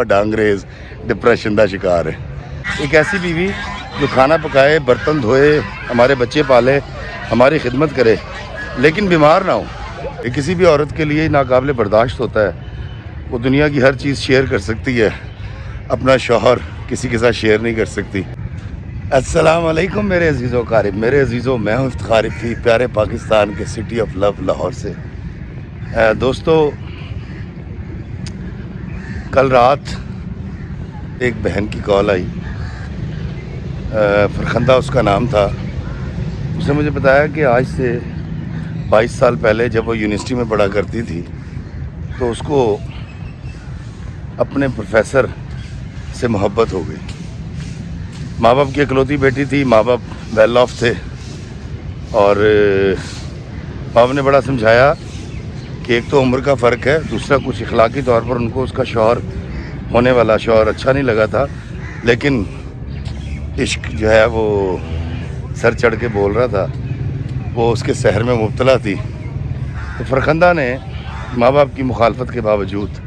ڈانگریز depression کا شکار ہے۔ ایک ایسی بیوی جو کھانا پکائے، برتن دھوئے، ہمارے بچے پالے، ہماری خدمت کرے لیکن بیمار نہ ہو، یہ کسی بھی عورت کے لیے ناقابل برداشت ہوتا ہے۔ وہ دنیا کی ہر چیز شیئر کر سکتی ہے، اپنا شوہر کسی کے ساتھ شیئر نہیں کر سکتی۔ السلام علیکم میرے عزیزو قارب، میرے عزیزو، میں ہوں افتخار افتی، پیارے پاکستان کے سٹی آف لو لاہور سے۔ دوستو، کل رات ایک بہن کی کال آئی، فرخندہ اس کا نام تھا۔ اس نے مجھے بتایا کہ آج سے 22 سال پہلے جب وہ یونیورسٹی میں پڑھا کرتی تھی تو اس کو اپنے پروفیسر سے محبت ہو گئی۔ ماں باپ کی اکلوتی بیٹی تھی، ماں باپ ویل آف تھے، اور باپ نے بڑا سمجھایا کہ ایک تو عمر کا فرق ہے، دوسرا کچھ اخلاقی طور پر ان کو اس کا شوہر ہونے والا شوہر اچھا نہیں لگا تھا، لیکن عشق جو ہے وہ سر چڑھ کے بول رہا تھا، وہ اس کے سحر میں مبتلا تھی۔ تو فرخندہ نے ماں باپ کی مخالفت کے باوجود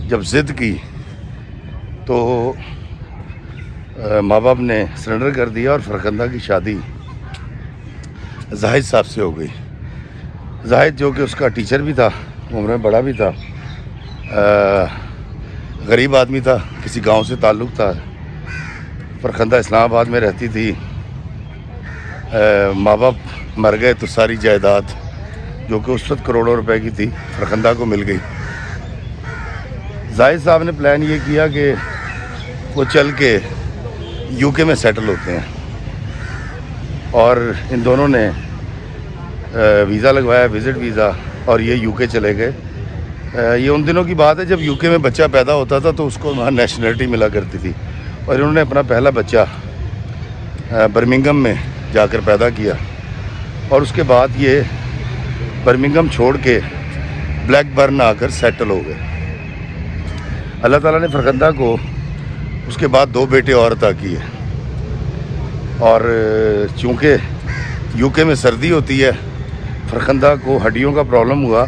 جب ضد کی تو ماں باپ نے سرنڈر کر دیا اور فرخندہ کی شادی زاہد صاحب سے ہو گئی۔ زاہد جو کہ اس کا ٹیچر بھی تھا، عمر میں بڑا بھی تھا، غریب آدمی تھا، کسی گاؤں سے تعلق تھا۔ فرخندہ اسلام آباد میں رہتی تھی، ماں باپ مر گئے تو ساری جائیداد جو کہ اس وقت کروڑوں روپے کی تھی فرخندہ کو مل گئی۔ زاہد صاحب نے پلان یہ کیا کہ وہ چل کے یو کے میں سیٹل ہوتے ہیں، اور ان دونوں نے ویزا لگوایا، وزٹ ویزا، اور یہ یو کے چلے گئے۔ یہ ان دنوں کی بات ہے جب یو کے میں بچہ پیدا ہوتا تھا تو اس کو وہاں نیشنلٹی ملا کرتی تھی، اور انہوں نے اپنا پہلا بچہ برمنگھم میں جا کر پیدا کیا، اور اس کے بعد یہ برمنگھم چھوڑ کے بلیک برن آ کر سیٹل ہو گئے۔ اللہ تعالیٰ نے فرخندہ کو اس کے بعد 2 بیٹے اور عطا کیے، اور چونکہ یو کے میں سردی ہوتی ہے، فرخندہ کو ہڈیوں کا پرابلم ہوا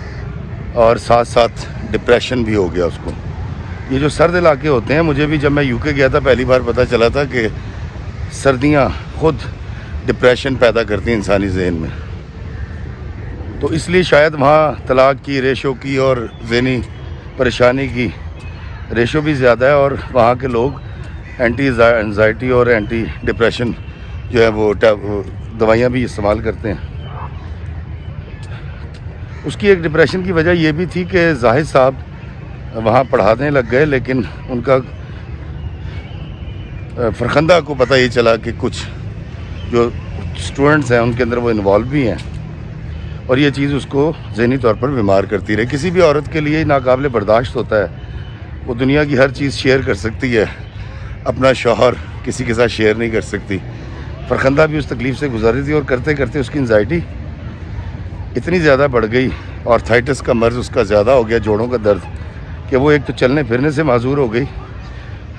اور ساتھ ساتھ ڈپریشن بھی ہو گیا اس کو۔ یہ جو سرد علاقے ہوتے ہیں، مجھے بھی جب میں یو کے گیا تھا پہلی بار پتہ چلا تھا کہ سردیاں خود ڈپریشن پیدا کرتی ہیں انسانی ذہن میں۔ تو اس لیے شاید وہاں طلاق کی ریشو کی اور ذہنی پریشانی کی ریشو بھی زیادہ ہے، اور وہاں کے لوگ اینٹی انزائٹی اور اینٹی ڈپریشن جو ہے وہ دوائیاں بھی استعمال کرتے ہیں۔ اس کی ایک ڈپریشن کی وجہ یہ بھی تھی کہ زاہد صاحب وہاں پڑھانے لگ گئے، لیکن ان کا فرخندہ کو پتہ یہ چلا کہ کچھ جو اسٹوڈنٹس ہیں ان کے اندر وہ انوالو بھی ہیں، اور یہ چیز اس کو ذہنی طور پر بیمار کرتی رہی۔ کسی بھی عورت کے لیے ناقابل برداشت ہوتا ہے، وہ دنیا کی ہر چیز شیئر کر سکتی ہے، اپنا شوہر کسی کے ساتھ شیئر نہیں کر سکتی۔ فرخندہ بھی اس تکلیف سے گزر رہی تھی، اور کرتے کرتے اس کی انزائٹی اتنی زیادہ بڑھ گئی، آرتھائٹس کا مرض اس کا زیادہ ہو گیا، جوڑوں کا درد، کہ وہ ایک تو چلنے پھرنے سے معذور ہو گئی،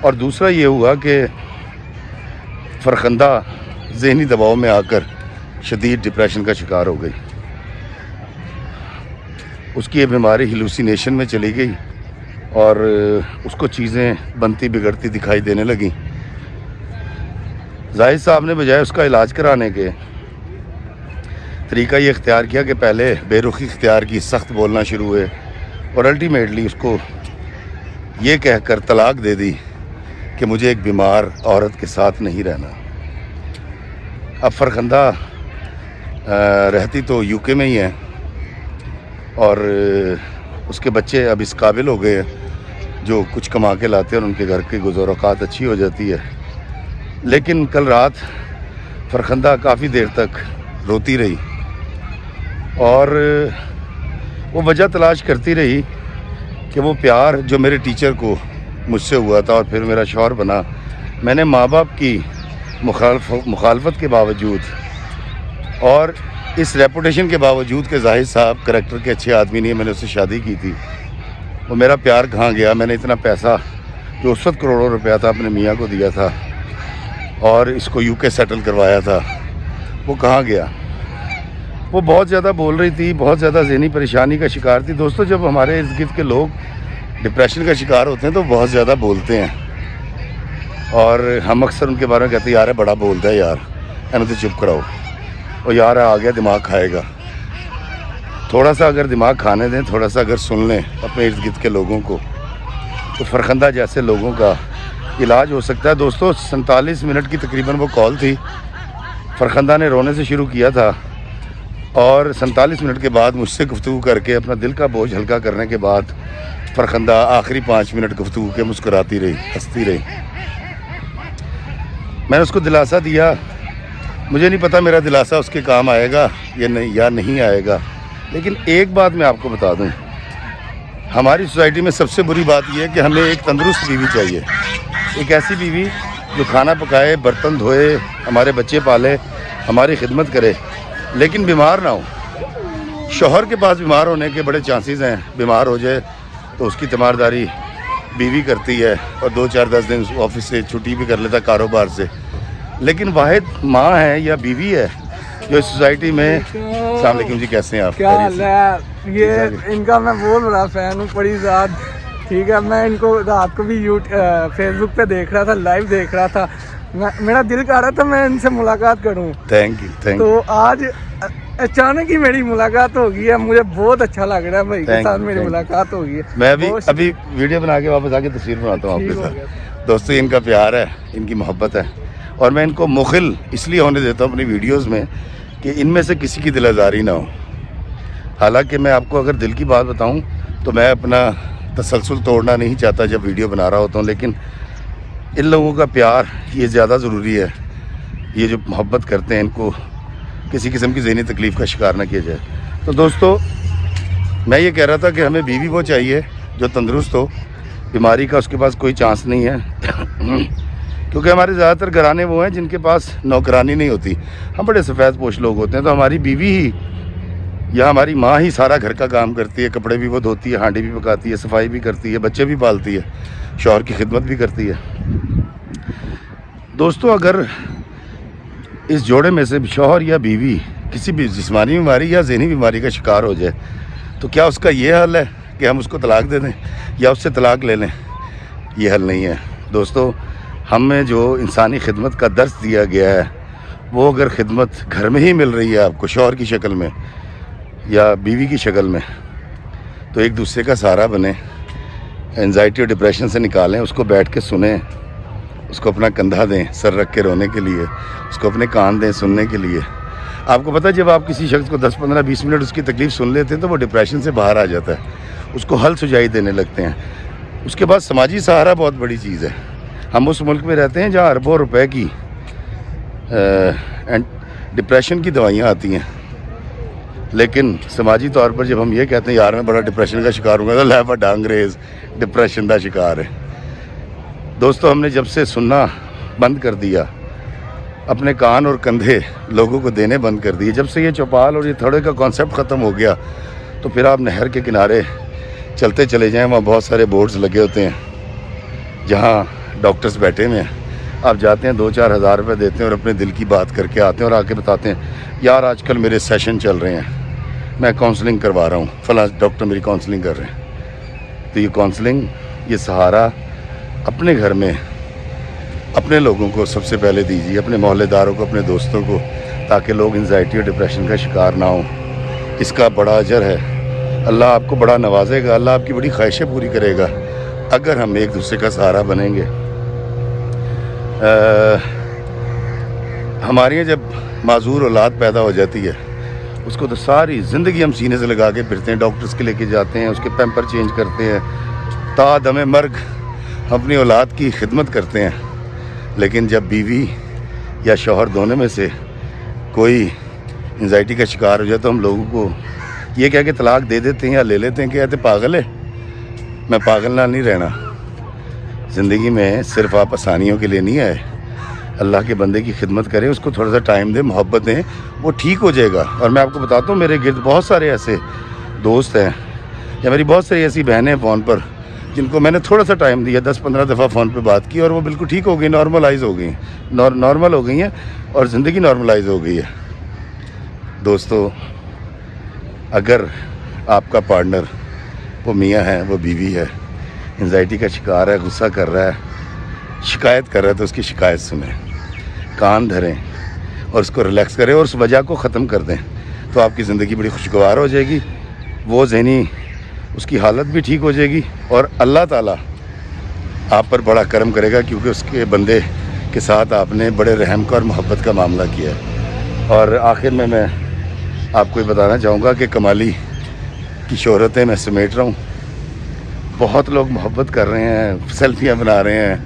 اور دوسرا یہ ہوا کہ فرخندہ ذہنی دباؤ میں آ کر شدید ڈپریشن کا شکار ہو گئی۔ اس کی یہ بیماری ہیلوسینیشن میں چلی گئی، اور اس کو چیزیں بنتی بگڑتی دکھائی دینے لگیں۔ زاہد صاحب نے بجائے اس کا علاج کرانے کے طریقہ یہ اختیار کیا کہ پہلے بے رخی اختیار کی، سخت بولنا شروع ہوئے، اور الٹیمیٹلی اس کو یہ کہہ کر طلاق دے دی کہ مجھے ایک بیمار عورت کے ساتھ نہیں رہنا۔ اب فرخندہ رہتی تو یو کے میں ہی ہیں، اور اس کے بچے اب اس قابل ہو گئے ہیں جو کچھ کما کے لاتے ہیں اور ان کے گھر کی گزر اوقات اچھی ہو جاتی ہے۔ لیکن کل رات فرخندہ کافی دیر تک روتی رہی، اور وہ وجہ تلاش کرتی رہی کہ وہ پیار جو میرے ٹیچر کو مجھ سے ہوا تھا اور پھر میرا شوہر بنا، میں نے ماں باپ کی مخالفت کے باوجود اور اس ریپوٹیشن کے باوجود کہ زاہد صاحب کریکٹر کے اچھے آدمی نہیں، میں نے اس سے شادی کی تھی، وہ میرا پیار کہاں گیا؟ میں نے اتنا پیسہ جو اس وقت کروڑوں روپیہ تھا اپنے میاں کو دیا تھا اور اس کو یو کے سیٹل کروایا تھا، وہ کہاں گیا؟ وہ بہت زیادہ بول رہی تھی، بہت زیادہ ذہنی پریشانی کا شکار تھی۔ دوستو، جب ہمارے ارد گرد کے لوگ ڈپریشن کا شکار ہوتے ہیں تو بہت زیادہ بولتے ہیں، اور ہم اکثر ان کے بارے میں کہتے ہیں یار ہے بڑا بولتا ہے یار، اینو تو چپ کراؤ، اور یار آ گیا دماغ کھائے گا۔ تھوڑا سا اگر دماغ کھانے دیں، تھوڑا سا اگر سن لیں اپنے ارد گرد کے لوگوں کو، تو فرخندہ جیسے لوگوں کا علاج ہو سکتا ہے۔ دوستو 47 منٹ کی تقریباً وہ کال تھی، فرخندہ نے رونے سے شروع کیا تھا، اور 47 منٹ کے بعد مجھ سے گفتگو کر کے اپنا دل کا بوجھ ہلکا کرنے کے بعد فرخندہ آخری 5 منٹ گفتگو کے مسکراتی رہی، ہنستی رہی۔ میں نے اس کو دلاسا دیا، مجھے نہیں پتا میرا دلاسا اس کے کام آئے گا یا نہیں آئے گا، لیکن ایک بات میں آپ کو بتا دوں، ہماری سوسائٹی میں سب سے بری بات یہ ہے کہ ہمیں ایک تندرست بیوی چاہیے، ایک ایسی بیوی جو کھانا پکائے، برتن دھوئے، ہمارے بچے پالے، ہماری خدمت کرے، لیکن بیمار نہ ہو۔ شوہر کے پاس بیمار ہونے کے بڑے چانسز ہیں، بیمار ہو جائے تو اس کی تیمارداری بیوی کرتی ہے، اور 2-4-10 دن آفس سے چھٹی بھی کر لیتا کاروبار سے، لیکن واحد ماں ہے یا بیوی ہے جو اس سوسائٹی میں۔ السلام علیکم جی، کیسے ہیں آپ؟ کیا حال ہے؟ یہ ان کا میں بہت بڑا فین ہوں، بڑی ذات، ٹھیک ہے۔ میں ان کو رات کو بھی فیس بک پہ دیکھ رہا تھا، لائیو دیکھ رہا تھا، میرا دل کر رہا تھا میں ان سے ملاقات کروں۔ Thank you. تو آج اچانک ہی میری ملاقات ہو گئی ہے، مجھے بہت اچھا لگ رہا ہے بھائی کے ساتھ میری ملاقات ہو گئی ہے۔ میں ابھی ویڈیو بنا کے واپس آ کے تصویر بناتا ہوں آپ کے ساتھ۔ دوستو ان کا پیار ہے، ان کی محبت ہے، اور میں ان کو مخل اس لیے ہونے دیتا ہوں اپنی ویڈیوز میں کہ ان میں سے کسی کی دل آزاری نہ ہو۔ حالانکہ میں آپ کو اگر دل کی بات بتاؤں تو میں اپنا تسلسل توڑنا نہیں چاہتا جب ویڈیو بنا رہا ہوتا ہوں، لیکن ان لوگوں کا پیار یہ زیادہ ضروری ہے، یہ جو محبت کرتے ہیں ان کو کسی قسم کی ذہنی تکلیف کا شکار نہ کیا جائے۔ تو دوستو میں یہ کہہ رہا تھا کہ ہمیں بیوی وہ چاہیے جو تندرست ہو، بیماری کا اس کے پاس کوئی چانس نہیں ہے، کیونکہ ہمارے زیادہ تر گھرانے وہ ہیں جن کے پاس نوکرانی نہیں ہوتی، ہم بڑے سفید پوش لوگ ہوتے ہیں، تو ہماری بیوی ہی یا ہماری ماں ہی سارا گھر کا کام کرتی ہے، کپڑے بھی وہ دھوتی ہے، ہانڈی بھی پکاتی ہے، صفائی بھی کرتی ہے، بچے بھی پالتی ہے، شوہر کی خدمت بھی کرتی ہے۔ دوستو اگر اس جوڑے میں سے شوہر یا بیوی کسی بھی جسمانی بیماری یا ذہنی بیماری کا شکار ہو جائے تو کیا اس کا یہ حل ہے کہ ہم اس کو طلاق دے دیں یا اس سے طلاق لے لیں؟ یہ حل نہیں ہے دوستو۔ ہمیں جو انسانی خدمت کا درس دیا گیا ہے، وہ اگر خدمت گھر میں ہی مل رہی ہے آپ کو شوہر کی شکل میں یا بیوی کی شکل میں، تو ایک دوسرے کا سہارا بنیں، انزائٹی اور ڈپریشن سے نکالیں، اس کو بیٹھ کے سنیں، اس کو اپنا کندھا دیں سر رکھ کے رونے کے لیے، اس کو اپنے کان دیں سننے کے لیے۔ آپ کو پتہ ہے جب آپ کسی شخص کو 10-15-20 منٹ اس کی تکلیف سن لیتے ہیں تو وہ ڈپریشن سے باہر آ جاتا ہے، اس کو حل سجائی دینے لگتے ہیں۔ اس کے بعد سماجی سہارا بہت بڑی چیز ہے۔ ہم اس ملک میں رہتے ہیں جہاں اربوں روپے کی ڈپریشن کی دوائیاں آتی ہیں، لیکن سماجی طور پر جب ہم یہ کہتے ہیں یار میں بڑا ڈپریشن کا شکار ہوں گا تو لہفا ڈانگریز ڈپریشن کا شکار ہے۔ دوستو ہم نے جب سے سننا بند کر دیا، اپنے کان اور کندھے لوگوں کو دینے بند کر دیے، جب سے یہ چوپال اور یہ تھڑے کا کانسیپٹ ختم ہو گیا، تو پھر آپ نہر کے کنارے چلتے چلے جائیں، وہاں بہت سارے بورڈز لگے ہوتے ہیں جہاں ڈاکٹرز بیٹھے ہوئے ہیں، آپ جاتے ہیں 2-4 ہزار روپے دیتے ہیں اور اپنے دل کی بات کر کے آتے ہیں اور آ کے بتاتے ہیں یار آج کل میرے سیشن چل رہے ہیں، میں کاؤنسلنگ کروا رہا ہوں، فلاں ڈاکٹر میری کاؤنسلنگ کر رہے ہیں۔ تو یہ کاؤنسلنگ، یہ سہارا اپنے گھر میں اپنے لوگوں کو سب سے پہلے دیجیے، اپنے محلے داروں کو، اپنے دوستوں کو، تاکہ لوگ انزائٹی اور ڈپریشن کا شکار نہ ہوں۔ اس کا بڑا اجر ہے، اللہ آپ کو بڑا نوازے گا، اللہ آپ کی بڑی خواہشیں پوری کرے گا اگر ہم ایک دوسرے کا سہارا بنیں گے۔ ہمارے یہاں جب معذور اولاد پیدا ہو جاتی ہے، اس کو تو ساری زندگی ہم سینے سے لگا کے پھرتے ہیں، ڈاکٹرز کے لے کے جاتے ہیں، اس کے پیمپر چینج کرتے ہیں، تا دم مرگ اپنی اولاد کی خدمت کرتے ہیں، لیکن جب بیوی یا شوہر دونوں میں سے کوئی انزائٹی کا شکار ہو جائے تو ہم لوگوں کو یہ کہہ کے طلاق دے دیتے ہیں یا لے لیتے ہیں کہ کہتے پاگل ہے۔ میں پاگل نہ نہیں رہنا، زندگی میں صرف آپ آسانیوں کے لیے نہیں آئے، اللہ کے بندے کی خدمت کریں، اس کو تھوڑا سا ٹائم دیں، محبت دیں، وہ ٹھیک ہو جائے گا۔ اور میں آپ کو بتاتا ہوں میرے گرد بہت سارے ایسے دوست ہیں یا میری بہت ساری ایسی بہنیں فون پر جن کو میں نے تھوڑا سا ٹائم دیا، 10-15 دفعہ فون پہ بات کی اور وہ بالکل ٹھیک ہو گئی، نارملائز ہو گئی، نارمل ہو گئی ہیں اور زندگی نارملائز ہو گئی ہے۔ دوستو اگر آپ کا پارٹنر وہ میاں ہے، وہ بیوی ہے، انزائٹی کا شکار ہے، غصہ کر رہا ہے، شکایت کر رہا ہے، تو اس کی شکایت سنیں، کان دھریں اور اس کو ریلیکس کریں اور اس وجہ کو ختم کر دیں، تو آپ کی زندگی بڑی خوشگوار ہو جائے گی، وہ ذہنی اس کی حالت بھی ٹھیک ہو جائے گی، اور اللہ تعالیٰ آپ پر بڑا کرم کرے گا، کیونکہ اس کے بندے کے ساتھ آپ نے بڑے رحم کا اور محبت کا معاملہ کیا ہے۔ اور آخر میں آپ کو یہ بتانا چاہوں گا کہ کمالی کی شہرتیں میں سمیٹ رہا ہوں، بہت لوگ محبت کر رہے ہیں، سیلفیاں بنا رہے ہیں،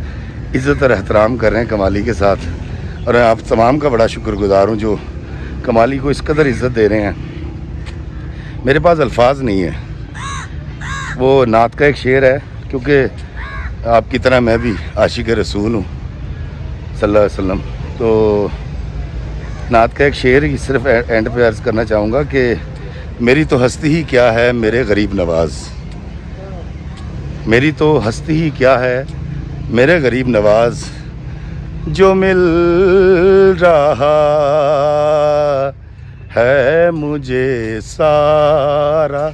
عزت اور احترام کر رہے ہیں کمالی کے ساتھ، اور میں آپ تمام کا بڑا شکر گزار ہوں جو کمالی کو اس قدر عزت دے رہے ہیں۔ میرے پاس الفاظ نہیں ہے، وہ نعت کا ایک شعر ہے، کیونکہ آپ کی طرح میں بھی عاشق رسول ہوں صلی اللہ علیہ وسلم، تو نعت کا ایک شعر ہی صرف اینڈ پہ عرض کرنا چاہوں گا کہ میری تو ہستی ہی کیا ہے میرے غریب نواز، میری تو ہستی ہی کیا ہے میرے غریب نواز، جو مل رہا ہے مجھے سارا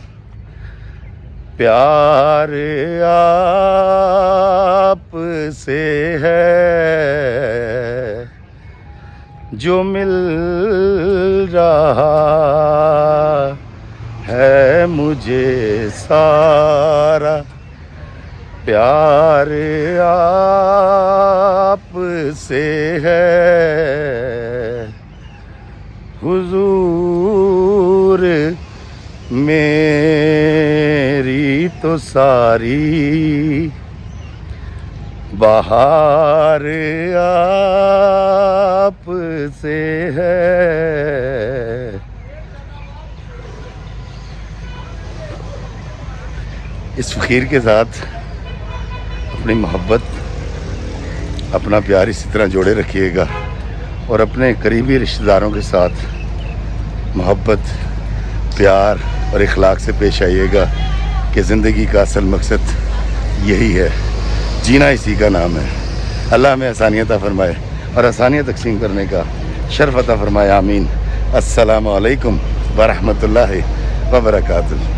پیار آپ سے ہے، جو مل رہا ہے مجھے سارا پیار آپ سے ہے، حضور میری تو ساری بہار آپ سے ہے۔ اس فقیر کے ساتھ اپنی محبت، اپنا پیار اسی طرح جوڑے رکھیے گا، اور اپنے قریبی رشتہ داروں کے ساتھ محبت، پیار اور اخلاق سے پیش آئیے گا، کہ زندگی کا اصل مقصد یہی ہے، جینا اسی کا نام ہے۔ اللہ ہمیں آسانیت عطا فرمائے اور آسانیاں تقسیم کرنے کا شرف عطا فرمائے، آمین۔ السلام علیکم ورحمۃ اللہ وبرکاتہ۔